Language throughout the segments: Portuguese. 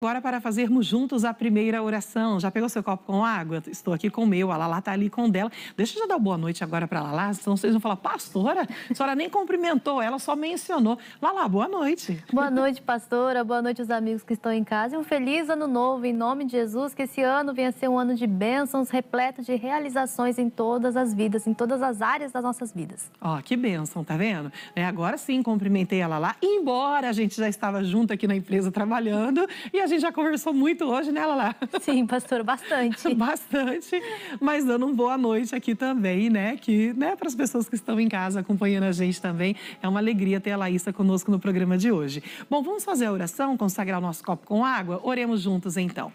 Agora para fazermos juntos a primeira oração. Já pegou seu copo com água? Estou aqui com o meu, a Lala está ali com o dela. Deixa eu já dar boa noite agora para a Lala, senão vocês vão falar, pastora, a senhora nem cumprimentou, ela só mencionou. Lala, boa noite. Boa noite, pastora, boa noite aos amigos que estão em casa e um feliz ano novo, em nome de Jesus, que esse ano venha ser um ano de bênçãos, repleto de realizações em todas as vidas, em todas as áreas das nossas vidas. Ó, que bênção, tá vendo? Agora sim, cumprimentei ela lá, embora a gente já estava junto aqui na empresa trabalhando e a gente já conversou muito hoje, né, Lala? Sim, pastor, bastante. Bastante, mas dando uma boa noite aqui também, né, para as pessoas que estão em casa acompanhando a gente também, é uma alegria ter a Laísa conosco no programa de hoje. Bom, vamos fazer a oração, consagrar o nosso copo com água? Oremos juntos então.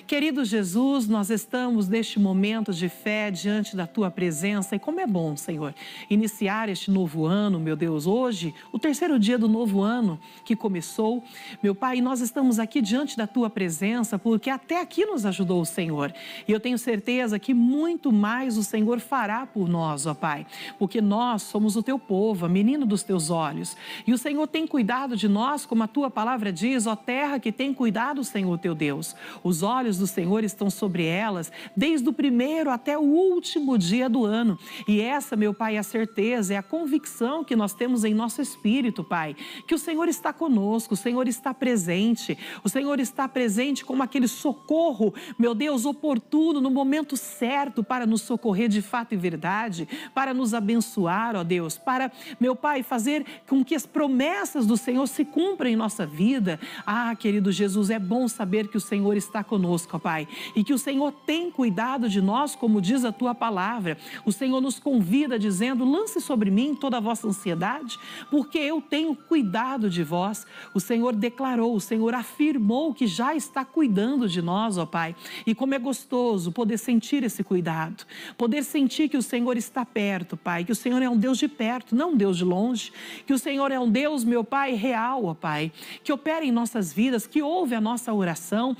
Querido Jesus, nós estamos neste momento de fé diante da Tua presença e como é bom, Senhor, iniciar este novo ano, meu Deus, hoje, o terceiro dia do novo ano que começou, meu Pai, nós estamos aqui diante da Tua presença, porque até aqui nos ajudou o Senhor. E eu tenho certeza que muito mais o Senhor fará por nós, ó Pai, porque nós somos o Teu povo, a menina dos Teus olhos. E o Senhor tem cuidado de nós, como a Tua palavra diz, ó terra que tem cuidado, Senhor Teu Deus. Os olhos do Senhor estão sobre elas, desde o primeiro até o último dia do ano. E essa, meu Pai, é a certeza, é a convicção que nós temos em nosso espírito, Pai, que o Senhor está conosco, o Senhor está presente, o Senhor está presente como aquele socorro, meu Deus, oportuno, no momento certo para nos socorrer de fato e verdade, para nos abençoar, ó Deus, para, meu Pai, fazer com que as promessas do Senhor se cumpram em nossa vida. Ah, querido Jesus, é bom saber que o Senhor está conosco, ó Pai, e que o Senhor tem cuidado de nós, como diz a Tua palavra. O Senhor nos convida dizendo, lance sobre mim toda a vossa ansiedade, porque eu tenho cuidado de vós. O Senhor declarou, o Senhor afirmou que já está cuidando de nós, ó Pai. E como é gostoso poder sentir esse cuidado, poder sentir que o Senhor está perto, Pai, que o Senhor é um Deus de perto, não um Deus de longe, que o Senhor é um Deus, meu Pai, real, ó Pai, que opera em nossas vidas, que ouve a nossa oração.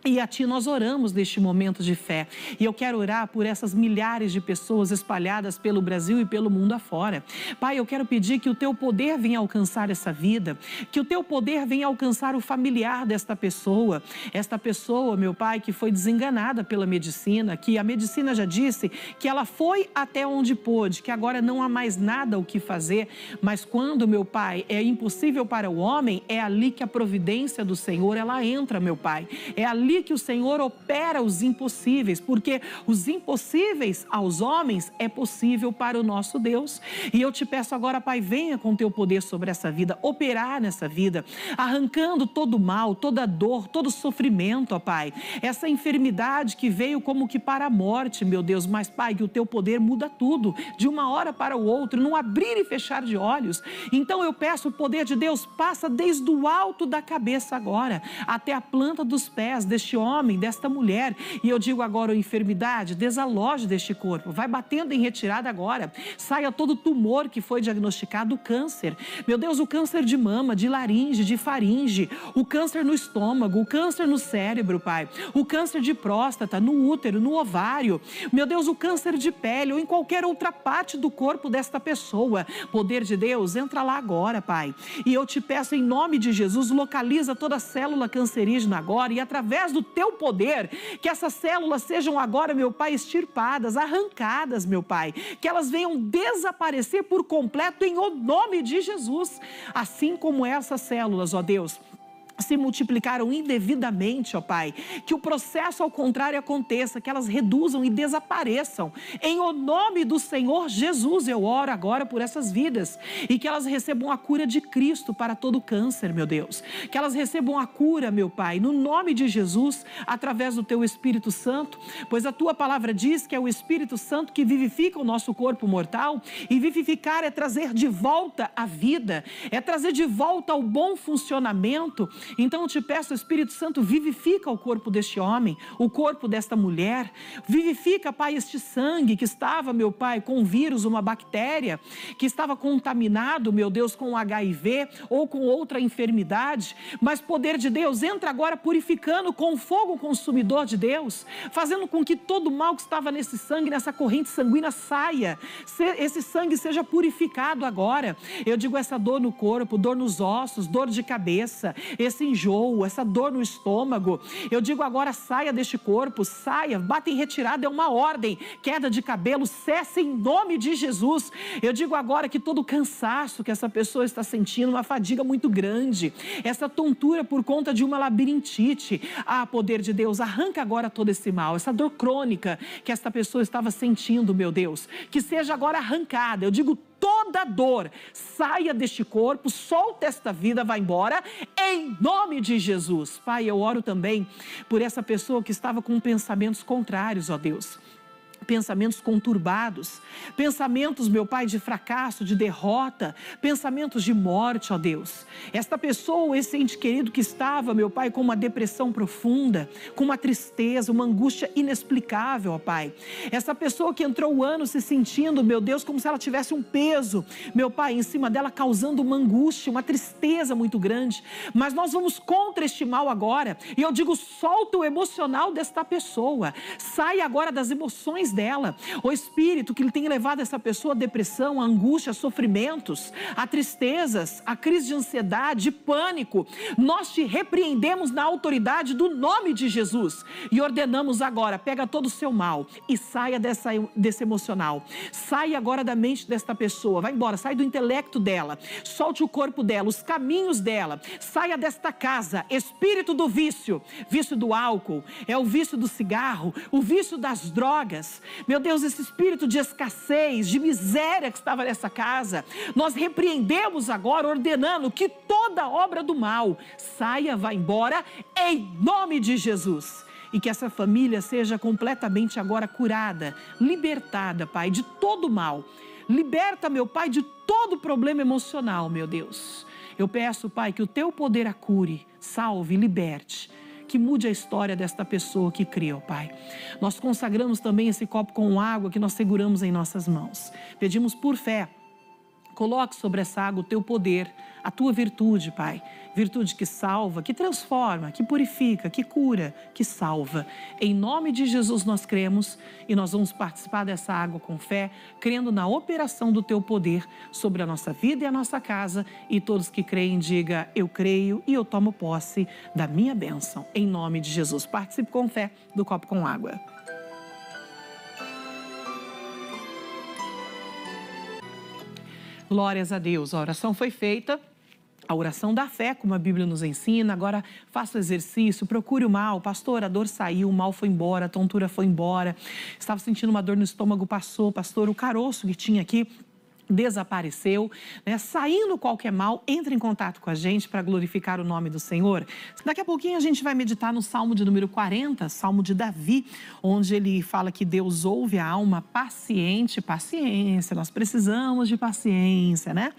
E a Ti nós oramos neste momento de fé. E eu quero orar por essas milhares de pessoas espalhadas pelo Brasil e pelo mundo afora. Pai, eu quero pedir que o Teu poder venha alcançar essa vida, que o Teu poder venha alcançar o familiar desta pessoa. Esta pessoa, meu Pai, que foi desenganada pela medicina, que a medicina já disse que ela foi até onde pôde, que agora não há mais nada o que fazer. Mas quando, meu Pai, é impossível para o homem, é ali que a providência do Senhor, ela entra, meu Pai. É ali que o Senhor opera os impossíveis, porque os impossíveis aos homens é possível para o nosso Deus. E eu te peço agora, Pai, venha com teu poder sobre essa vida, operar nessa vida, arrancando todo o mal, toda dor, todo sofrimento, ó Pai. Essa enfermidade que veio como que para a morte, meu Deus, mas Pai, que o teu poder muda tudo, de uma hora para o outro, num abrir e fechar de olhos. Então eu peço, o poder de Deus passa desde o alto da cabeça agora, até a planta dos pés deste homem, desta mulher. E eu digo agora, a enfermidade, desaloje deste corpo, vai batendo em retirada agora, saia todo tumor que foi diagnosticado, o câncer, meu Deus, o câncer de mama, de laringe, de faringe, o câncer no estômago, o câncer no cérebro, Pai, o câncer de próstata, no útero, no ovário, meu Deus, o câncer de pele ou em qualquer outra parte do corpo desta pessoa. Poder de Deus, entra lá agora, Pai, e eu te peço em nome de Jesus, localiza toda a célula cancerígena agora e através do teu poder, que essas células sejam agora, meu Pai, extirpadas, arrancadas, meu Pai, que elas venham desaparecer por completo em nome de Jesus, assim como essas células, ó Deus, se multiplicaram indevidamente, ó Pai, que o processo ao contrário aconteça, que elas reduzam e desapareçam. Em o nome do Senhor Jesus, eu oro agora por essas vidas e que elas recebam a cura de Cristo para todo câncer, meu Deus. Que elas recebam a cura, meu Pai, no nome de Jesus, através do Teu Espírito Santo, pois a Tua palavra diz que é o Espírito Santo que vivifica o nosso corpo mortal e vivificar é trazer de volta a vida, é trazer de volta o bom funcionamento. Então eu te peço, Espírito Santo, vivifica o corpo deste homem, o corpo desta mulher, vivifica, Pai, este sangue que estava, meu Pai, com vírus, uma bactéria, que estava contaminado, meu Deus, com HIV ou com outra enfermidade, mas poder de Deus, entra agora purificando com o fogo consumidor de Deus, fazendo com que todo mal que estava nesse sangue, nessa corrente sanguínea saia, esse sangue seja purificado agora. Eu digo essa dor no corpo, dor nos ossos, dor de cabeça, esse enjoo, essa dor no estômago. Eu digo agora, saia deste corpo, saia, bata em retirada, é uma ordem. Queda de cabelo, cesse em nome de Jesus. Eu digo agora que todo o cansaço que essa pessoa está sentindo, uma fadiga muito grande, essa tontura por conta de uma labirintite, poder de Deus, arranca agora todo esse mal, essa dor crônica que esta pessoa estava sentindo, meu Deus, que seja agora arrancada. Eu digo, toda dor, saia deste corpo, solta esta vida, vai embora, em nome de Jesus. Pai, eu oro também por essa pessoa que estava com pensamentos contrários, ó Deus. Pensamentos conturbados, pensamentos, meu Pai, de fracasso, de derrota, pensamentos de morte, ó Deus. Esta pessoa, esse ente querido que estava, meu Pai, com uma depressão profunda, com uma tristeza, uma angústia inexplicável, ó Pai. Essa pessoa que entrou o ano se sentindo, meu Deus, como se ela tivesse um peso, meu Pai, em cima dela, causando uma angústia, uma tristeza muito grande. Mas nós vamos contra este mal agora, e eu digo, solta o emocional desta pessoa, sai agora das emoções dela, o espírito que tem levado essa pessoa à depressão, à angústia, a sofrimentos, a tristezas, a crise de ansiedade, pânico. Nós te repreendemos na autoridade do nome de Jesus e ordenamos agora, pega todo o seu mal e saia desse emocional, saia agora da mente desta pessoa, vai embora, sai do intelecto dela, solte o corpo dela, os caminhos dela, saia desta casa, espírito do vício, vício do álcool, é o vício do cigarro, o vício das drogas. Meu Deus, esse espírito de escassez, de miséria que estava nessa casa, nós repreendemos agora, ordenando que toda obra do mal saia, vá embora, em nome de Jesus. E que essa família seja completamente agora curada, libertada, Pai, de todo mal. Liberta, meu Pai, de todo problema emocional, meu Deus. Eu peço, Pai, que o teu poder a cure, salve, liberte. Que mude a história desta pessoa que crê, ó Pai. Nós consagramos também esse copo com água que nós seguramos em nossas mãos. Pedimos por fé, coloque sobre essa água o teu poder, a tua virtude, Pai. Virtude que salva, que transforma, que purifica, que cura, que salva. Em nome de Jesus nós cremos e nós vamos participar dessa água com fé, crendo na operação do teu poder sobre a nossa vida e a nossa casa. E todos que creem, diga, eu creio e eu tomo posse da minha bênção. Em nome de Jesus. Participe com fé do copo com água. Glórias a Deus. A oração foi feita. A oração da fé, como a Bíblia nos ensina. Agora faça o exercício, procure o mal. Pastor, a dor saiu, o mal foi embora, a tontura foi embora. Estava sentindo uma dor no estômago, passou. Pastor, o caroço que tinha aqui desapareceu, né? Saindo qualquer mal, entre em contato com a gente para glorificar o nome do Senhor. Daqui a pouquinho a gente vai meditar no Salmo de número 40, Salmo de Davi, onde ele fala que Deus ouve a alma paciente, paciência, nós precisamos de paciência, né?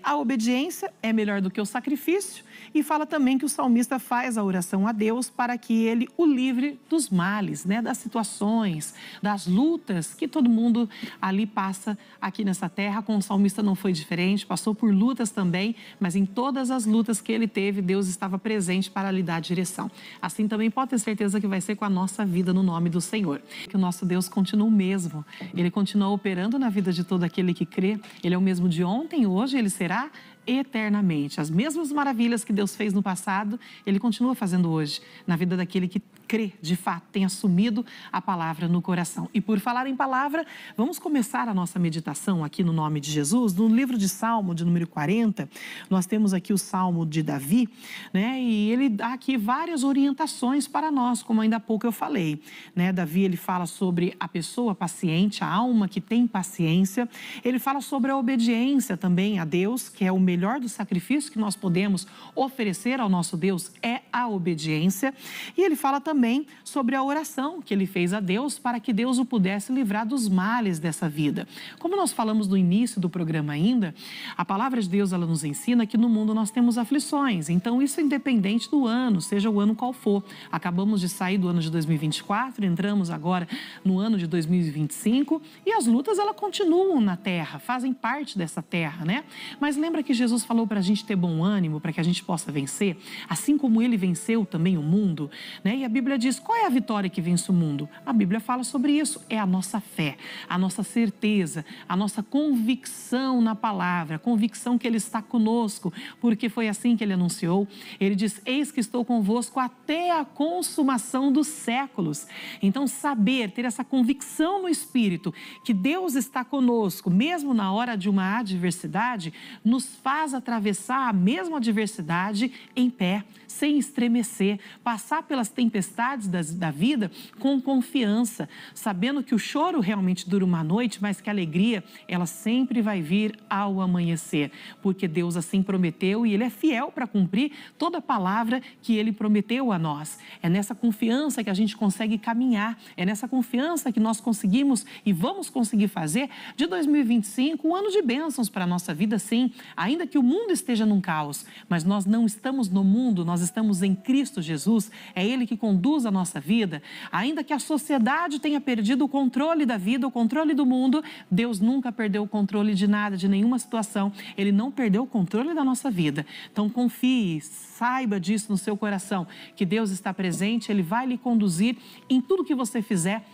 A obediência é melhor do que o sacrifício e fala também que o salmista faz a oração a Deus para que ele o livre dos males, né? Das situações, das lutas que todo mundo ali passa aqui nessa terra. Com o salmista não foi diferente, passou por lutas também, mas em todas as lutas que ele teve, Deus estava presente para lhe dar direção. Assim também pode ter certeza que vai ser com a nossa vida no nome do Senhor. Que o nosso Deus continua o mesmo, Ele continua operando na vida de todo aquele que crê, Ele é o mesmo de ontem, hoje, Ele será eternamente. As mesmas maravilhas que Deus fez no passado, Ele continua fazendo hoje, na vida daquele que crê, de fato, tem assumido a palavra no coração. E por falar em palavra, vamos começar a nossa meditação aqui no nome de Jesus. No livro de Salmo, de número 40, nós temos aqui o Salmo de Davi, né? E ele dá aqui várias orientações para nós, como ainda há pouco eu falei, né? Davi, ele fala sobre a pessoa paciente, a alma que tem paciência. Ele fala sobre a obediência também a Deus, que é o melhor do sacrifício que nós podemos oferecer ao nosso Deus, é a obediência. E ele fala também sobre a oração que ele fez a Deus para que Deus o pudesse livrar dos males dessa vida. Como nós falamos no início do programa ainda, a palavra de Deus, ela nos ensina que no mundo nós temos aflições. Então isso é independente do ano, seja o ano qual for. Acabamos de sair do ano de 2024, entramos agora no ano de 2025 e as lutas, elas continuam na terra, fazem parte dessa terra, né? Mas lembra que Jesus falou para a gente ter bom ânimo, para que a gente possa vencer, assim como ele venceu também o mundo, né? E a Bíblia diz, qual é a vitória que vence o mundo? A Bíblia fala sobre isso, é a nossa fé, a nossa certeza, a nossa convicção na palavra, a convicção que ele está conosco, porque foi assim que ele anunciou. Ele diz, eis que estou convosco até a consumação dos séculos. Então, saber, ter essa convicção no Espírito, que Deus está conosco, mesmo na hora de uma adversidade, nos faz atravessar a mesma adversidade em pé, sem estremecer, passar pelas tempestades da vida com confiança, sabendo que o choro realmente dura uma noite, mas que a alegria, ela sempre vai vir ao amanhecer, porque Deus assim prometeu e ele é fiel para cumprir toda a palavra que ele prometeu a nós. É nessa confiança que a gente consegue caminhar, é nessa confiança que nós conseguimos e vamos conseguir fazer de 2025 um ano de bênçãos para a nossa vida, sim, ainda que o mundo esteja num caos, mas nós não estamos no mundo, nós estamos em Cristo Jesus, é Ele que conduz a nossa vida, ainda que a sociedade tenha perdido o controle da vida, o controle do mundo, Deus nunca perdeu o controle de nada, de nenhuma situação, Ele não perdeu o controle da nossa vida. Então confie, saiba disso no seu coração, que Deus está presente, Ele vai lhe conduzir em tudo que você fizer,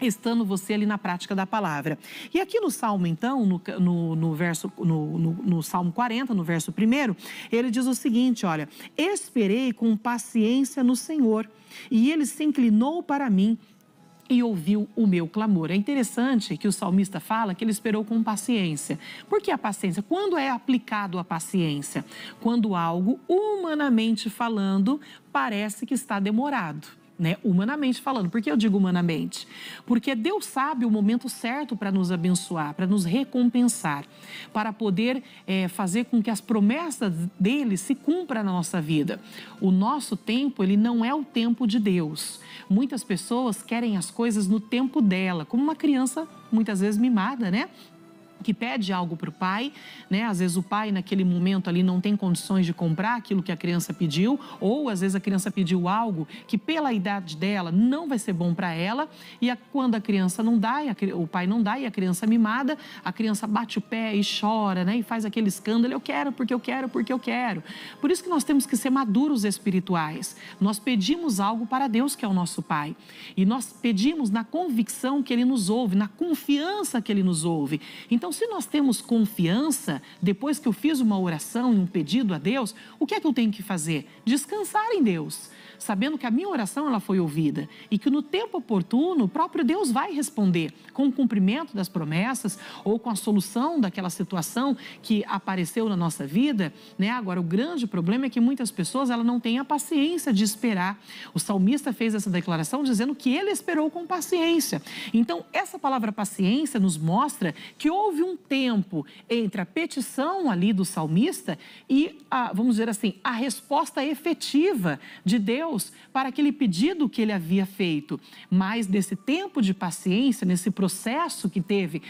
estando você ali na prática da palavra. E aqui no Salmo, então, no Salmo 40, no verso 1, ele diz o seguinte, olha, esperei com paciência no Senhor, e ele se inclinou para mim e ouviu o meu clamor. É interessante que o salmista fala que ele esperou com paciência. Por que a paciência? Quando é aplicado a paciência? Quando algo, humanamente falando, parece que está demorado. Né? Humanamente falando. Por que eu digo humanamente? Porque Deus sabe o momento certo para nos abençoar, para nos recompensar, para poder fazer com que as promessas dele se cumpram na nossa vida. O nosso tempo, ele não é o tempo de Deus. Muitas pessoas querem as coisas no tempo dela, como uma criança muitas vezes mimada, né? Que pede algo para o pai, né? Às vezes o pai naquele momento ali não tem condições de comprar aquilo que a criança pediu, ou às vezes a criança pediu algo que pela idade dela não vai ser bom para ela, e quando a criança não dá, o pai não dá, e a criança mimada, a criança bate o pé e chora, né? E faz aquele escândalo, eu quero, porque eu quero, porque eu quero. Por isso que nós temos que ser maduros espirituais. Nós pedimos algo para Deus, que é o nosso Pai, e nós pedimos na convicção que Ele nos ouve, na confiança que Ele nos ouve. Então, se nós temos confiança, depois que eu fiz uma oração e um pedido a Deus, o que é que eu tenho que fazer? Descansar em Deus, sabendo que a minha oração ela foi ouvida e que no tempo oportuno o próprio Deus vai responder com o cumprimento das promessas ou com a solução daquela situação que apareceu na nossa vida, né? Agora, o grande problema é que muitas pessoas ela não têm a paciência de esperar. O salmista fez essa declaração dizendo que ele esperou com paciência. Então, essa palavra paciência nos mostra que houve um tempo entre a petição ali do salmista e, vamos dizer assim, a resposta efetiva de Deus para aquele pedido que ele havia feito. Mas nesse tempo de paciência, nesse processo que teve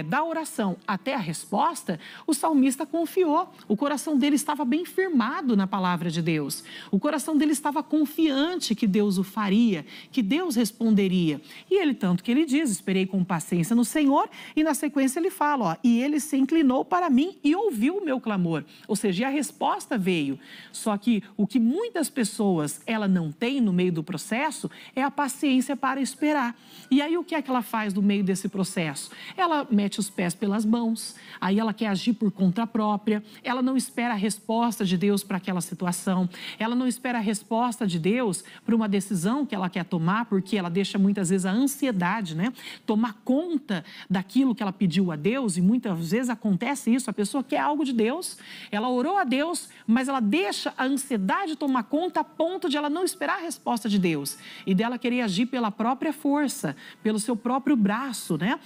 da oração até a resposta, o salmista confiou. O coração dele estava bem firmado na palavra de Deus. O coração dele estava confiante que Deus o faria, que Deus responderia. E ele, tanto que ele diz, esperei com paciência no Senhor, e na sequência ele fala, e ele se inclinou para mim e ouviu o meu clamor. Ou seja, a resposta veio. Só que o que muitas pessoas ela não tem no meio do processo é a paciência para esperar. E aí o que é que ela faz no meio desse processo? Ela mete os pés pelas mãos, aí ela quer agir por conta própria, ela não espera a resposta de Deus para aquela situação, ela não espera a resposta de Deus para uma decisão que ela quer tomar, porque ela deixa muitas vezes a ansiedade, né? Tomar conta daquilo que ela pediu a Deus, e muitas vezes acontece isso, a pessoa quer algo de Deus, ela orou a Deus, mas ela deixa a ansiedade tomar conta a ponto de ela não esperar a resposta de Deus e dela querer agir pela própria força, pelo seu próprio braço, né?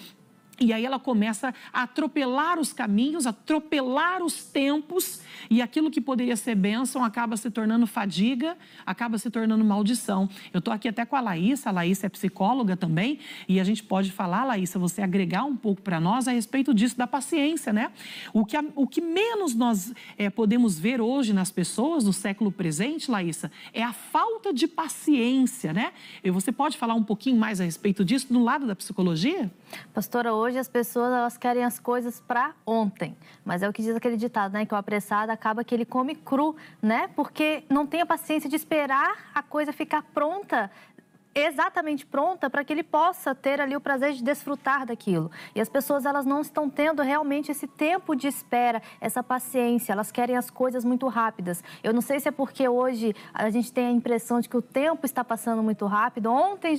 E aí ela começa a atropelar os caminhos, atropelar os tempos, e aquilo que poderia ser bênção acaba se tornando fadiga, acaba se tornando maldição. Eu estou aqui até com a Laísa é psicóloga também, e a gente pode falar, Laísa, você agregar um pouco para nós a respeito disso, da paciência, né? O que menos nós podemos ver hoje nas pessoas, no século presente, Laísa, é a falta de paciência, né? E você pode falar um pouquinho mais a respeito disso, do lado da psicologia? Pastora, hoje as pessoas elas querem as coisas para ontem. Mas é o que diz aquele ditado, né? Que o apressado acaba que ele come cru, né? Porque não tem a paciência de esperar a coisa ficar pronta, exatamente pronta para que ele possa ter ali o prazer de desfrutar daquilo. E as pessoas, elas não estão tendo realmente esse tempo de espera, essa paciência, elas querem as coisas muito rápidas. Eu não sei se é porque hoje a gente tem a impressão de que o tempo está passando muito rápido. Ontem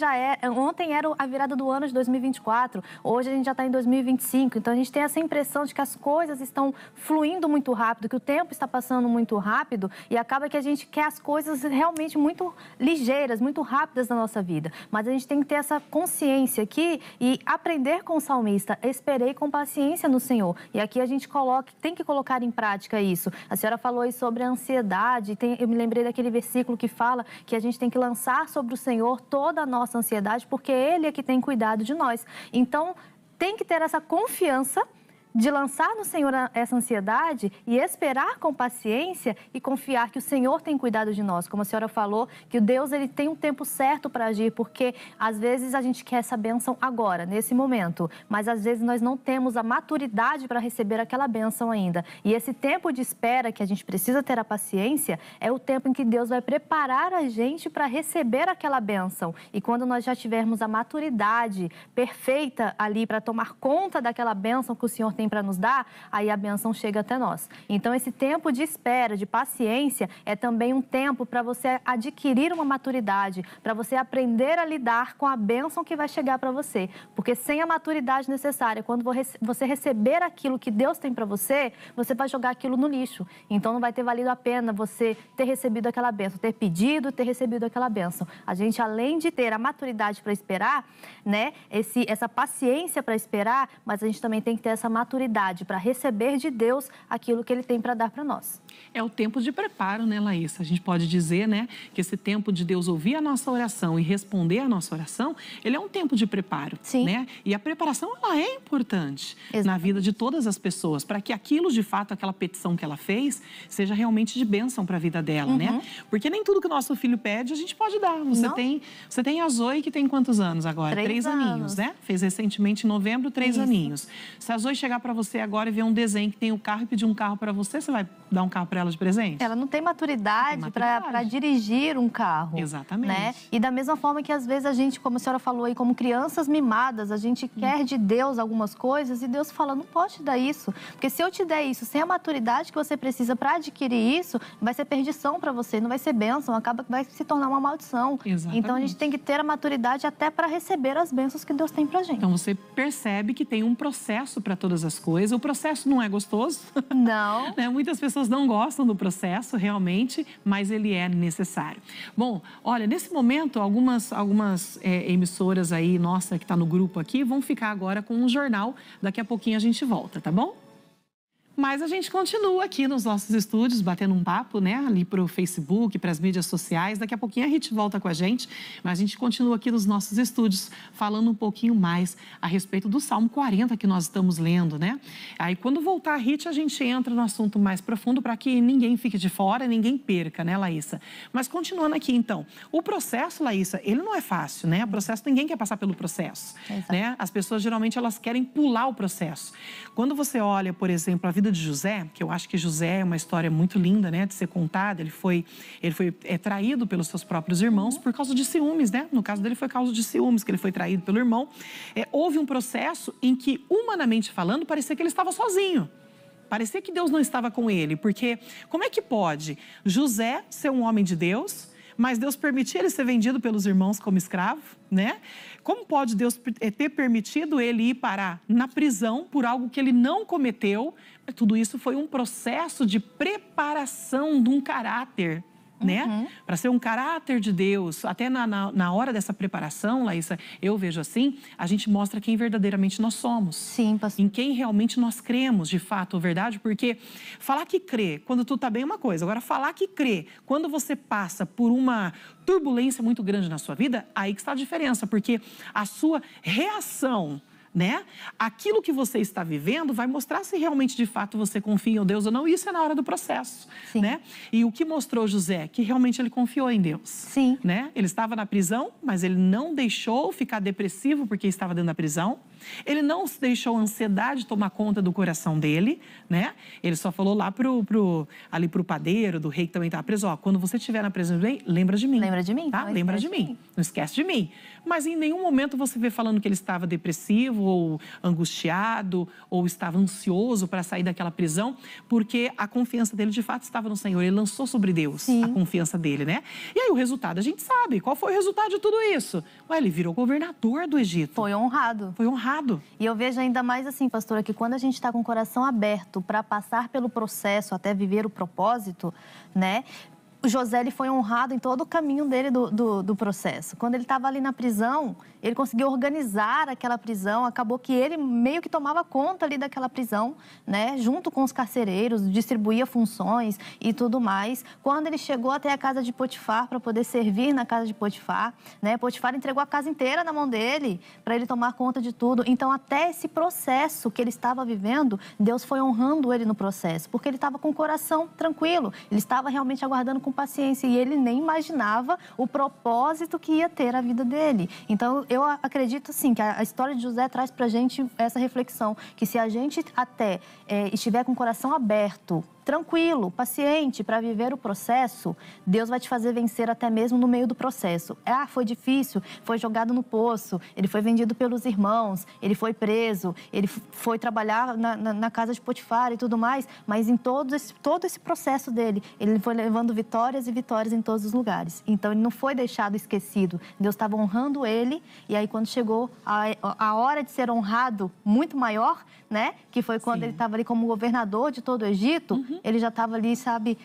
era a virada do ano de 2024, hoje a gente já está em 2025, então a gente tem essa impressão de que as coisas estão fluindo muito rápido, que o tempo está passando muito rápido e acaba que a gente quer as coisas realmente muito ligeiras, muito rápidas na nossa vida. Mas a gente tem que ter essa consciência aqui e aprender com o salmista. Esperei com paciência no Senhor. E aqui a gente tem que colocar em prática isso. A senhora falou aí sobre a ansiedade. Eu me lembrei daquele versículo que fala que a gente tem que lançar sobre o Senhor toda a nossa ansiedade, porque Ele é que tem cuidado de nós. Então, tem que ter essa confiança de lançar no Senhor essa ansiedade e esperar com paciência e confiar que o Senhor tem cuidado de nós. Como a senhora falou, que o Deus ele tem um tempo certo para agir, porque às vezes a gente quer essa bênção agora, nesse momento, mas às vezes nós não temos a maturidade para receber aquela bênção ainda. E esse tempo de espera que a gente precisa ter a paciência é o tempo em que Deus vai preparar a gente para receber aquela bênção. E quando nós já tivermos a maturidade perfeita ali para tomar conta daquela bênção que o Senhor tem para nos dar, aí a bênção chega até nós. Então, esse tempo de espera, de paciência, é também um tempo para você adquirir uma maturidade, para você aprender a lidar com a bênção que vai chegar para você. Porque sem a maturidade necessária, quando você receber aquilo que Deus tem para você, você vai jogar aquilo no lixo. Então, não vai ter valido a pena você ter recebido aquela bênção, ter pedido, ter recebido aquela bênção. A gente, além de ter a maturidade para esperar, né, essa paciência para esperar, mas a gente também tem que ter essa maturidade para receber de Deus aquilo que Ele tem para dar para nós. É o tempo de preparo, né, Laísa? A gente pode dizer, né, que esse tempo de Deus ouvir a nossa oração e responder a nossa oração, ele é um tempo de preparo, Sim. né? E a preparação, ela é importante na vida de todas as pessoas, para que aquilo, de fato, aquela petição que ela fez, seja realmente de bênção para a vida dela, né? Porque nem tudo que o nosso filho pede, a gente pode dar. Você tem a Zoe, que tem quantos anos agora? 3 aninhos, né? Fez recentemente, em novembro, 3 aninhos. Se a Zoe chegar para você agora e ver um desenho que tem o carro e pedir um carro para você, você vai dar um carro para ela de presente? Ela não tem maturidade para dirigir um carro. Exatamente. Né? E da mesma forma que às vezes a gente, como a senhora falou aí, como crianças mimadas, a gente quer de Deus algumas coisas e Deus fala, não pode te dar isso. Porque se eu te der isso sem a maturidade que você precisa para adquirir isso, vai ser perdição para você, não vai ser bênção, acaba que vai se tornar uma maldição. Exatamente. Então a gente tem que ter a maturidade até para receber as bênçãos que Deus tem pra gente. Então você percebe que tem um processo para todas as coisas. O processo não é gostoso. Não. Né? Muitas pessoas não gostam do processo, realmente, mas ele é necessário. Bom, olha, nesse momento, algumas emissoras aí, nossa, que está no grupo aqui, vão ficar agora com um jornal. Daqui a pouquinho a gente volta, tá bom? Mas a gente continua aqui nos nossos estúdios, batendo um papo, né? Ali para o Facebook, para as mídias sociais. Daqui a pouquinho a Rit volta com a gente, mas a gente continua aqui nos nossos estúdios, falando um pouquinho mais a respeito do Salmo 40 que nós estamos lendo, né? Aí, quando voltar a Rit, a gente entra no assunto mais profundo para que ninguém fique de fora, ninguém perca, né, Laísa? Mas continuando aqui, então, o processo, Laísa, ele não é fácil, né? O processo, ninguém quer passar pelo processo, né? As pessoas, geralmente, elas querem pular o processo. Quando você olha, por exemplo, a vida de José, que eu acho que José é uma história muito linda, né, de ser contada. Ele foi traído pelos seus próprios irmãos por causa de ciúmes, né? No caso dele foi causa de ciúmes, que ele foi traído pelo irmão. Houve um processo em que, humanamente falando, parecia que ele estava sozinho. Parecia que Deus não estava com ele, porque como é que pode José ser um homem de Deus, mas Deus permitir ele ser vendido pelos irmãos como escravo, né? Como pode Deus ter permitido ele ir parar na prisão por algo que ele não cometeu? Tudo isso foi um processo de preparação de um caráter, né? Para ser um caráter de Deus. Até na hora dessa preparação, Laísa, eu vejo assim, a gente mostra quem verdadeiramente nós somos. Sim, pastor. Em quem realmente nós cremos, de fato, verdade? Porque falar que crê quando tudo está bem é uma coisa. Agora, falar que crê quando você passa por uma turbulência muito grande na sua vida, aí que está a diferença. Porque a sua reação né? Aquilo que você está vivendo vai mostrar se realmente, de fato, você confia em Deus ou não. Isso é na hora do processo, Sim. né? E o que mostrou José? Que realmente ele confiou em Deus. Sim. Né? Ele estava na prisão, mas ele não deixou ficar depressivo porque estava dentro da prisão. Ele não deixou a ansiedade tomar conta do coração dele, né? Ele só falou lá ali pro padeiro, do rei que também estava preso, ó, quando você estiver na prisão do rei, lembra de mim. Lembra de mim. Tá? Lembra de mim. Não esquece de mim. Mas em nenhum momento você vê falando que ele estava depressivo ou angustiado ou estava ansioso para sair daquela prisão, porque a confiança dele de fato estava no Senhor. Ele lançou sobre Deus Sim. a confiança dele, né? E aí o resultado, a gente sabe. Qual foi o resultado de tudo isso? Ué, ele virou governador do Egito. Foi honrado. Foi honrado. E eu vejo ainda mais assim, pastora, que quando a gente está com o coração aberto para passar pelo processo até viver o propósito, né? O José, ele foi honrado em todo o caminho dele do processo. Quando ele estava ali na prisão, ele conseguiu organizar aquela prisão, acabou que ele meio que tomava conta ali daquela prisão, né? Junto com os carcereiros, distribuía funções e tudo mais. Quando ele chegou até a casa de Potifar para poder servir na casa de Potifar, né? Potifar entregou a casa inteira na mão dele para ele tomar conta de tudo. Então, até esse processo que ele estava vivendo, Deus foi honrando ele no processo, porque ele estava com o coração tranquilo, ele estava realmente aguardando com paciência e ele nem imaginava o propósito que ia ter a vida dele. Então, eu acredito, assim, que a história de José traz pra gente essa reflexão, que se a gente até estiver com o coração aberto, tranquilo, paciente, para viver o processo, Deus vai te fazer vencer até mesmo no meio do processo. Ah, foi difícil, foi jogado no poço, ele foi vendido pelos irmãos, ele foi preso, ele foi trabalhar na casa de Potifar e tudo mais, mas em todo esse processo dele, ele foi levando vitórias e vitórias em todos os lugares. Então, ele não foi deixado esquecido. Deus estava honrando ele, e aí quando chegou a hora de ser honrado muito maior, né? Que foi quando ele estava ali como governador de todo o Egito, ele já estava ali, sabe,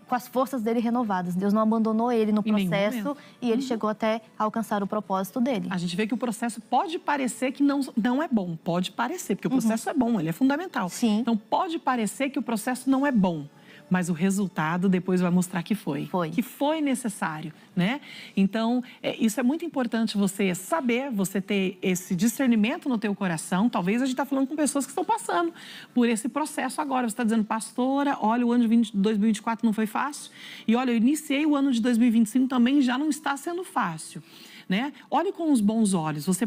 com as forças dele renovadas. Deus não abandonou ele no processo e ele chegou até alcançar o propósito dele. A gente vê que o processo pode parecer que não é bom. Pode parecer, porque o processo é bom, ele é fundamental. Sim. Então, pode parecer que o processo não é bom. Mas o resultado depois vai mostrar que foi. Que foi necessário, né? Então, isso é muito importante você saber, você ter esse discernimento no teu coração. Talvez a gente está falando com pessoas que estão passando por esse processo agora. Você está dizendo, pastora, olha, o ano de 2024 não foi fácil. E olha, eu iniciei o ano de 2025 também, já não está sendo fácil. Né? Olhe com os bons olhos. Você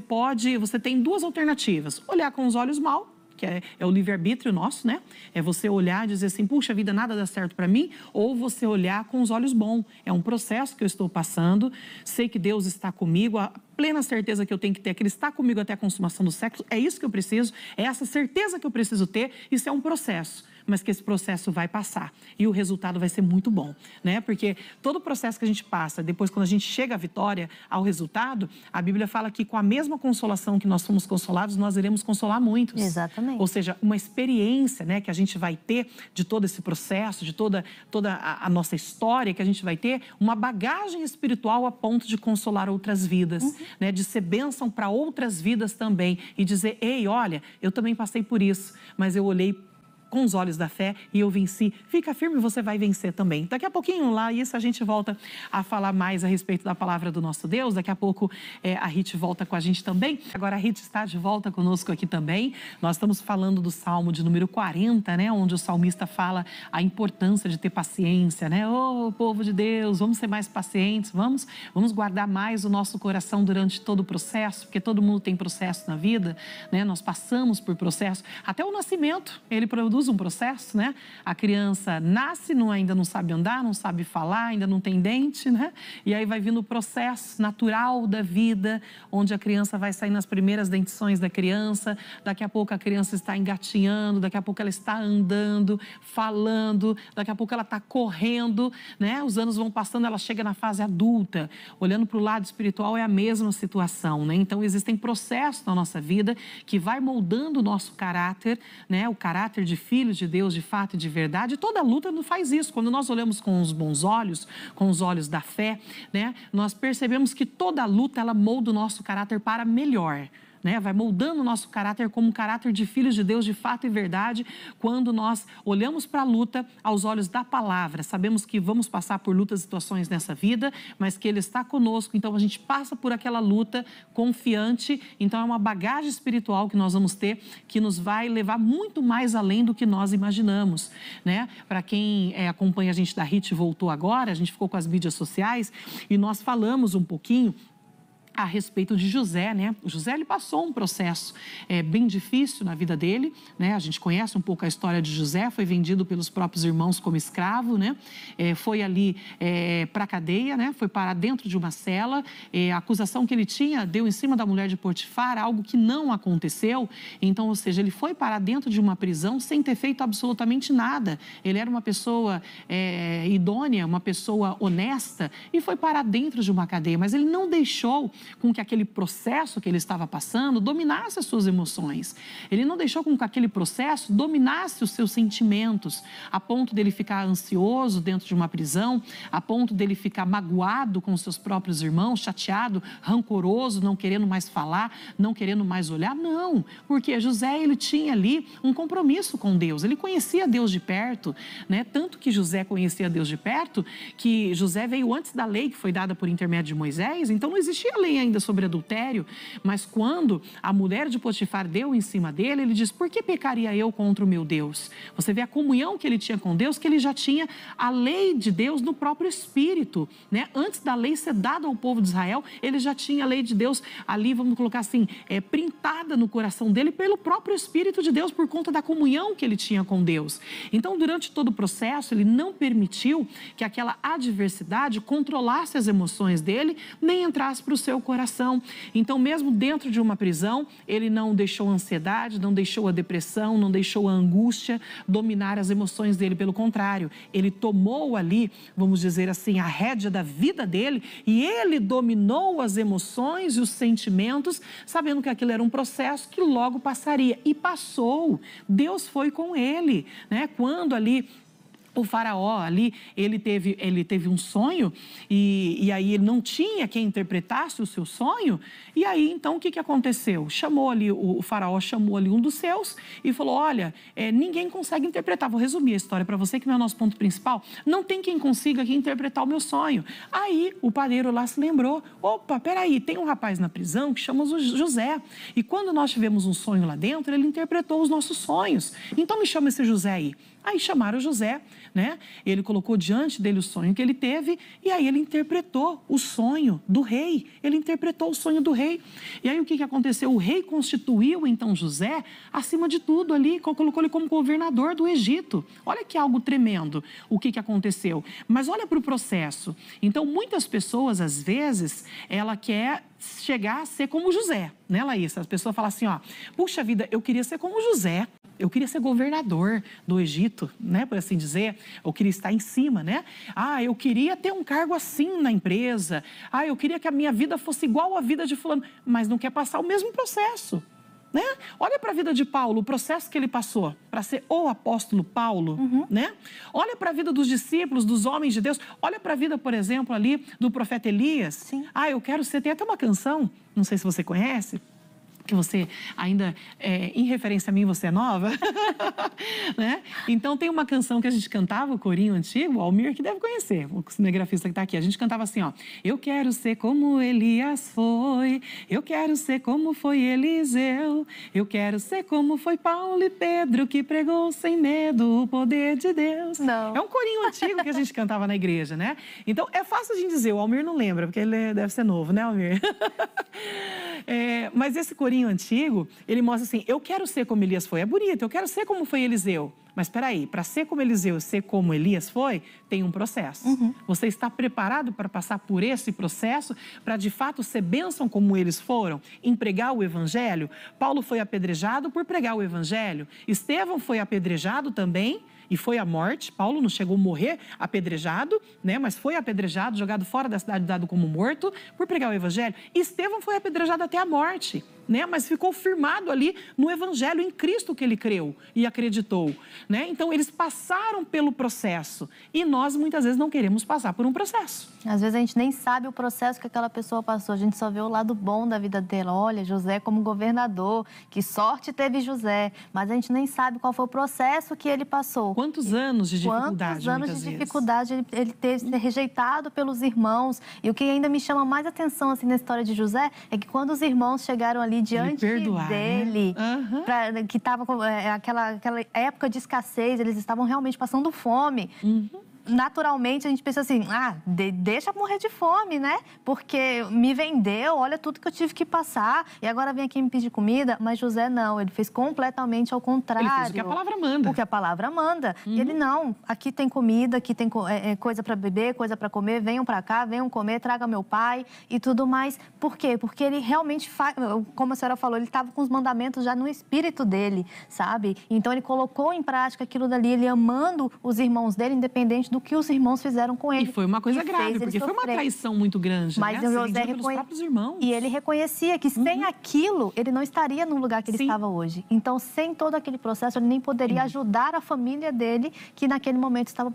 tem duas alternativas. Olhar com os olhos maus, que é o livre-arbítrio nosso, né? É você olhar e dizer assim, puxa vida, nada dá certo para mim, ou você olhar com os olhos bons. É um processo que eu estou passando, sei que Deus está comigo, a plena certeza que eu tenho que ter, que Ele está comigo até a consumação do século, é isso que eu preciso, é essa certeza que eu preciso ter, isso é um processo, mas que esse processo vai passar e o resultado vai ser muito bom, né? Porque todo o processo que a gente passa, depois quando a gente chega à vitória, ao resultado, a Bíblia fala que com a mesma consolação que nós fomos consolados, nós iremos consolar muitos. Exatamente. Ou seja, uma experiência, né, que a gente vai ter de todo esse processo, de toda a nossa história que a gente vai ter, uma bagagem espiritual a ponto de consolar outras vidas, né, de ser bênção para outras vidas também e dizer, ei, olha, eu também passei por isso, mas eu olhei com os olhos da fé e eu venci. Fica firme, você vai vencer também. Daqui a pouquinho lá, isso a gente volta a falar mais a respeito da palavra do nosso Deus. Daqui a pouco a Rit volta com a gente também. Agora a Rit está de volta conosco aqui também. Nós estamos falando do Salmo de número 40, né? Onde o salmista fala a importância de ter paciência, né? Ô, povo de Deus, vamos ser mais pacientes, vamos guardar mais o nosso coração durante todo o processo, porque todo mundo tem processo na vida, né? Nós passamos por processo. Até o nascimento, ele produz um processo, né? A criança nasce, ainda não sabe andar, não sabe falar, ainda não tem dente, né? E aí vai vindo o processo natural da vida, onde a criança vai sair nas primeiras dentições da criança, daqui a pouco a criança está engatinhando, daqui a pouco ela está andando, falando, daqui a pouco ela está correndo, né? Os anos vão passando, ela chega na fase adulta. Olhando para o lado espiritual é a mesma situação, né? Então existem processos na nossa vida que vai moldando o nosso caráter, né? O caráter de filhos de Deus, de fato e de verdade. Toda luta não faz isso. Quando nós olhamos com os bons olhos, com os olhos da fé, né? Nós percebemos que toda luta, ela molda o nosso caráter para melhor. né? Vai moldando o nosso caráter como um caráter de filhos de Deus de fato e verdade, quando nós olhamos para a luta aos olhos da palavra. Sabemos que vamos passar por lutas e situações nessa vida, mas que Ele está conosco, então a gente passa por aquela luta confiante. Então é uma bagagem espiritual que nós vamos ter, que nos vai levar muito mais além do que nós imaginamos, né? Para quem acompanha a gente da RIT voltou agora, a gente ficou com as mídias sociais e nós falamos um pouquinho a respeito de José, né? O José, ele passou um processo bem difícil na vida dele, né? A gente conhece um pouco a história de José, foi vendido pelos próprios irmãos como escravo, né? Foi ali para a cadeia, né? Foi parar dentro de uma cela. A acusação que ele tinha deu em cima da mulher de Potifar, algo que não aconteceu. Então, ou seja, ele foi parar dentro de uma prisão sem ter feito absolutamente nada. Ele era uma pessoa idônea, uma pessoa honesta e foi parar dentro de uma cadeia, mas ele não deixou com que aquele processo que ele estava passando dominasse as suas emoções. Ele não deixou com que aquele processo dominasse os seus sentimentos, a ponto dele ficar ansioso dentro de uma prisão, a ponto dele ficar magoado com os seus próprios irmãos, chateado, rancoroso, não querendo mais falar, não querendo mais olhar. Não, porque José, ele tinha ali um compromisso com Deus, ele conhecia Deus de perto, né? Tanto que José conhecia Deus de perto, que José veio antes da lei que foi dada por intermédio de Moisés, então não existia lei ainda sobre adultério, mas quando a mulher de Potifar deu em cima dele, ele diz: por que pecaria eu contra o meu Deus? Você vê a comunhão que ele tinha com Deus, que ele já tinha a lei de Deus no próprio Espírito, né? Antes da lei ser dada ao povo de Israel, ele já tinha a lei de Deus ali, vamos colocar assim, printada no coração dele pelo próprio Espírito de Deus, por conta da comunhão que ele tinha com Deus. Então, durante todo o processo, ele não permitiu que aquela adversidade controlasse as emoções dele, nem entrasse para o seu coração. Então, mesmo dentro de uma prisão, ele não deixou a ansiedade, não deixou a depressão, não deixou a angústia dominar as emoções dele. Pelo contrário, ele tomou ali, vamos dizer assim, a rédea da vida dele e ele dominou as emoções e os sentimentos, sabendo que aquilo era um processo que logo passaria. E passou. Deus foi com ele, né? Quando ali o faraó ali, ele teve um sonho e aí ele não tinha quem interpretasse o seu sonho. E aí, então, o que aconteceu? Chamou ali, o faraó chamou ali um dos seus e falou: olha, ninguém consegue interpretar. Vou resumir a história para você, que não é o nosso ponto principal. Não tem quem consiga aqui interpretar o meu sonho. Aí, o padeiro lá se lembrou: opa, peraí, tem um rapaz na prisão que chama José. E quando nós tivemos um sonho lá dentro, ele interpretou os nossos sonhos. Então, me chama esse José aí. Aí chamaram José, né? Ele colocou diante dele o sonho que ele teve e aí ele interpretou o sonho do rei. Ele interpretou o sonho do rei. E aí o que aconteceu? O rei constituiu então José acima de tudo ali, colocou ele como governador do Egito. Olha que algo tremendo o que aconteceu. Mas olha para o processo. Então muitas pessoas, às vezes, ela quer chegar a ser como José, né, Laísa? As pessoas falam assim, ó, puxa vida, eu queria ser como José. Eu queria ser governador do Egito, né, por assim dizer. Eu queria estar em cima, né? Ah, eu queria ter um cargo assim na empresa. Ah, eu queria que a minha vida fosse igual à vida de fulano. Mas não quer passar o mesmo processo, né? Olha para a vida de Paulo, o processo que ele passou para ser o apóstolo Paulo, né? Olha para a vida dos discípulos, dos homens de Deus. Olha para a vida, por exemplo, ali do profeta Elias. Sim. Ah, eu quero ser... Tem até uma canção, não sei se você conhece, que você ainda, em referência a mim, você é nova, né? Então, tem uma canção que a gente cantava, o corinho antigo, o Almir, que deve conhecer, o cinegrafista que está aqui. A gente cantava assim, ó: eu quero ser como Elias foi, eu quero ser como foi Eliseu, eu quero ser como foi Paulo e Pedro, que pregou sem medo o poder de Deus. Não. É um corinho antigo que a gente cantava na igreja, né? Então, é fácil de dizer, o Almir não lembra, porque ele deve ser novo, né, Almir? Mas esse corinho antigo, ele mostra assim: eu quero ser como Elias foi. É bonito, eu quero ser como foi Eliseu. Mas espera aí, para ser como Eliseu, ser como Elias foi, tem um processo. Você está preparado para passar por esse processo, para de fato ser bênção como eles foram, em pregar o evangelho? Paulo foi apedrejado por pregar o evangelho. Estevão foi apedrejado também e foi à morte. Paulo não chegou a morrer apedrejado, né? Mas foi apedrejado, jogado fora da cidade, dado como morto, por pregar o evangelho. Estevão foi apedrejado até a morte. né? Mas ficou firmado ali no Evangelho, em Cristo que ele creu e acreditou, né? Então, eles passaram pelo processo e nós, muitas vezes, não queremos passar por um processo. Às vezes, a gente nem sabe o processo que aquela pessoa passou, a gente só vê o lado bom da vida dela. Olha, José como governador, que sorte teve José, mas a gente nem sabe qual foi o processo que ele passou. Quantos anos de dificuldade, Quantos anos de dificuldade ele teve de ser rejeitado pelos irmãos. E o que ainda me chama mais atenção assim, na história de José é que quando os irmãos chegaram ali diante dele, né? Que estava aquela época de escassez, eles estavam realmente passando fome. Naturalmente, a gente pensa assim, deixa morrer de fome, né? Porque me vendeu, olha tudo que eu tive que passar, e agora vem aqui me pedir comida. Mas José não, ele fez completamente ao contrário. Ele fez o que a palavra manda. O que a palavra manda. E ele, não, aqui tem comida, aqui tem coisa para beber, coisa para comer, venham para cá, venham comer, traga meu pai e tudo mais. Por quê? Porque ele realmente faz, como a senhora falou, ele estava com os mandamentos já no espírito dele, sabe? Então, ele colocou em prática aquilo dali, ele amando os irmãos dele, independente do que os irmãos fizeram com ele. E foi uma coisa grave, porque foi uma traição muito grande, mas né? O José pelos próprios irmãos. E ele reconhecia que sem aquilo, ele não estaria no lugar que ele estava hoje. Então, sem todo aquele processo, ele nem poderia ajudar a família dele, que naquele momento estava